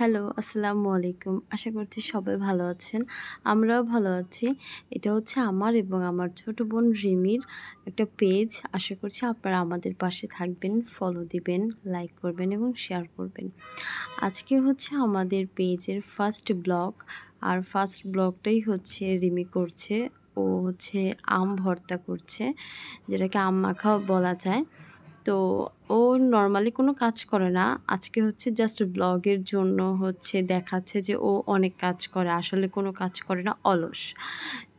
Hello, আসসালামু আলাইকুম। আশা করছি সবাই ভালো আছেন। আমরাও ভালো আছি। এটা হচ্ছে আমার এবং আমার ছোট বোন রিমির একটা পেজ। আশা করছি আপনারা আমাদের পাশে থাকবেন, ফলো দিবেন, লাইক করবেন এবং শেয়ার করবেন। আজকে হচ্ছে আমাদের পেজের ফার্স্ট ব্লগ। আর ফার্স্ট ব্লগটাই হচ্ছে রিমি করছে। ও হচ্ছে আম ভর্তা করছে, যেটাকে আম মাখাও বলা যায়। তো ও নরমালি কোনো কাজ করে না। আজকে হচ্ছে জাস্ট ব্লগের জন্য হচ্ছে দেখাচ্ছে যে ও অনেক কাজ করে। আসলে কোনো কাজ করে না, অলস।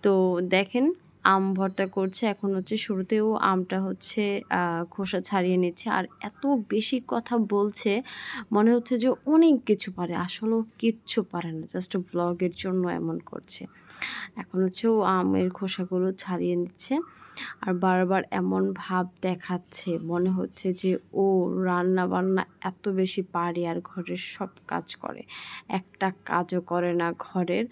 তো দেখেন আম ভর্তা করছে। এখন হচ্ছে শুরুতেও আমটা হচ্ছে খোসা ছাড়িয়ে নিচ্ছে। আর এত বেশি কথা বলছে, মনে হচ্ছে যে অনেক কিছু পারে। আসলেও কিচ্ছু পারে না, জাস্ট ব্লগের জন্য এমন করছে। এখন হচ্ছে ও আমের খোসাগুলো ছাড়িয়ে নিচ্ছে। আর বারবার এমন ভাব দেখাচ্ছে, মনে হচ্ছে যে ও রান্না বান্না এত বেশি পারে আর ঘরের সব কাজ করে। একটা কাজও করে না ঘরের।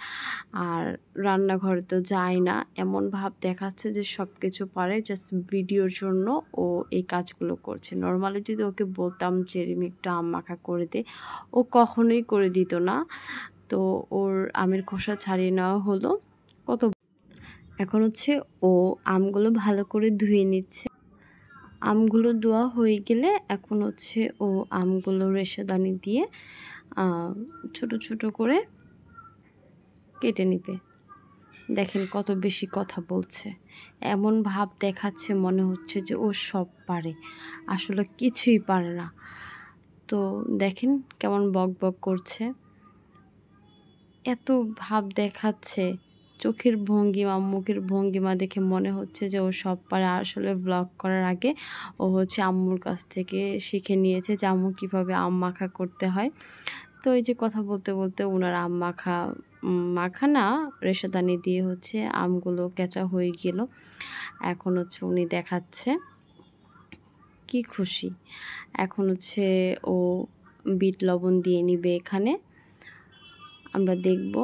আর রান্নাঘরে তো যায় না, এমন ভাব দেখাচ্ছে যে সব কিছু পারে। জাস্ট ভিডিওর জন্য ও এই কাজগুলো করছে। নর্মালি যদি ওকে বলতাম যে রিমি একটু আম মাখা করে দে, ও কখনোই করে দিত না। তো ওর আমের খোসা ছাড়িয়ে নেওয়া হলো। এখন হচ্ছে ও আমগুলো ভালো করে ধুয়ে নিচ্ছে। আমগুলো ধোয়া হয়ে গেলে এখন হচ্ছে ও আমগুলো রেশাদানি দিয়ে ছোট ছোট করে কেটে নেবে। দেখেন কত বেশি কথা বলছে, এমন ভাব দেখাচ্ছে মনে হচ্ছে যে ও সব পারে। আসলে কিছুই পারে না। তো দেখেন কেমন বক বক করছে, এত ভাব দেখাচ্ছে। চোখের ভঙ্গিমা, মুখের ভঙ্গিমা দেখে মনে হচ্ছে যে ও সব পারে। আসলে ব্লগ করার আগে ও হচ্ছে আম্মুর কাছ থেকে শিখে নিয়েছে যে আম্মু কীভাবে আম মাখা করতে হয়। তো এই যে কথা বলতে বলতে ওনার আম মাখা মাখা না, রেশাদানি দিয়ে হচ্ছে আমগুলো কেঁচা হয়ে গেল। এখন হচ্ছে উনি দেখাচ্ছে, কি খুশি। এখন হচ্ছে ও বিট লবণ দিয়ে নিবে এখানে। আমরা দেখব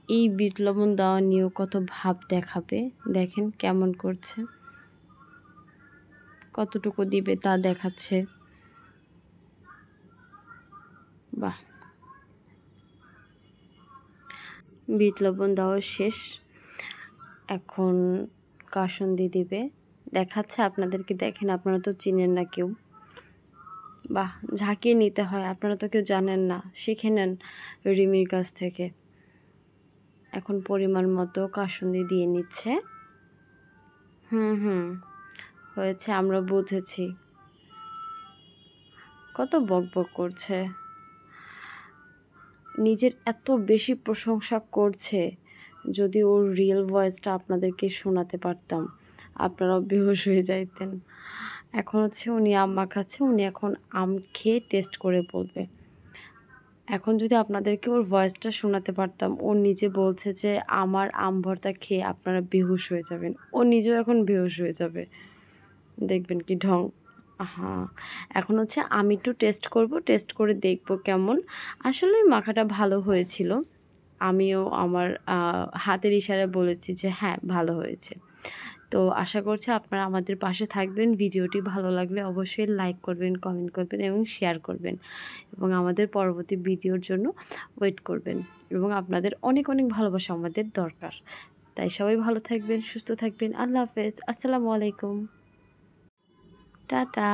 এই বিট লবণ দেওয়া নিয়েও কত ভাব দেখাবে। দেখেন কেমন করছে, কতটুকু দিবে তা দেখাচ্ছে। বাহ, বিট লবণ দেওয়া শেষ। এখন কাসুন্দি দিবে, দেখাচ্ছে আপনাদেরকে। দেখেন আপনারা তো চিনেন না কেউ। বাহ, ঝাঁকিয়ে নিতে হয়, আপনারা তো কেউ জানেন না, শিখে নেন রিমির কাছ থেকে। এখন পরিমাণ মতো কাসুন্দি দিয়ে নিচ্ছে। হয়েছে, আমরা বুঝেছি। কত বকবক করছে, নিজের এত বেশি প্রশংসা করছে। যদি ওর রিয়েল ভয়েসটা আপনাদেরকে শোনাতে পারতাম, আপনারাও বেহুশ হয়ে যাইতেন। এখন হচ্ছে উনি আম মাখাচ্ছে, উনি এখন আম খেয়ে টেস্ট করে বলবে। এখন যদি আপনাদেরকে ওর ভয়েসটা শোনাতে পারতাম, ও নিজে বলছে যে আমার আম ভর্তা খেয়ে আপনারা বেহুশ হয়ে যাবেন। ও নিজেও এখন বেহুশ হয়ে যাবে, দেখবেন কি ঢং। হ্যাঁ, এখন হচ্ছে আমি একটু টেস্ট করব, টেস্ট করে দেখব কেমন। আসলে মাখাটা ভালো হয়েছিল। আমিও আমার হাতের ইশারায় বলেছি যে হ্যাঁ ভালো হয়েছে। তো আশা করছি আপনারা আমাদের পাশে থাকবেন। ভিডিওটি ভালো লাগলে অবশ্যই লাইক করবেন, কমেন্ট করবেন এবং শেয়ার করবেন। এবং আমাদের পরবর্তী ভিডিওর জন্য ওয়েট করবেন। এবং আপনাদের অনেক অনেক ভালোবাসা আমাদের দরকার। তাই সবাই ভালো থাকবেন, সুস্থ থাকবেন। আল্লাহ হাফেজ, আসসালামু আলাইকুম, টাটা।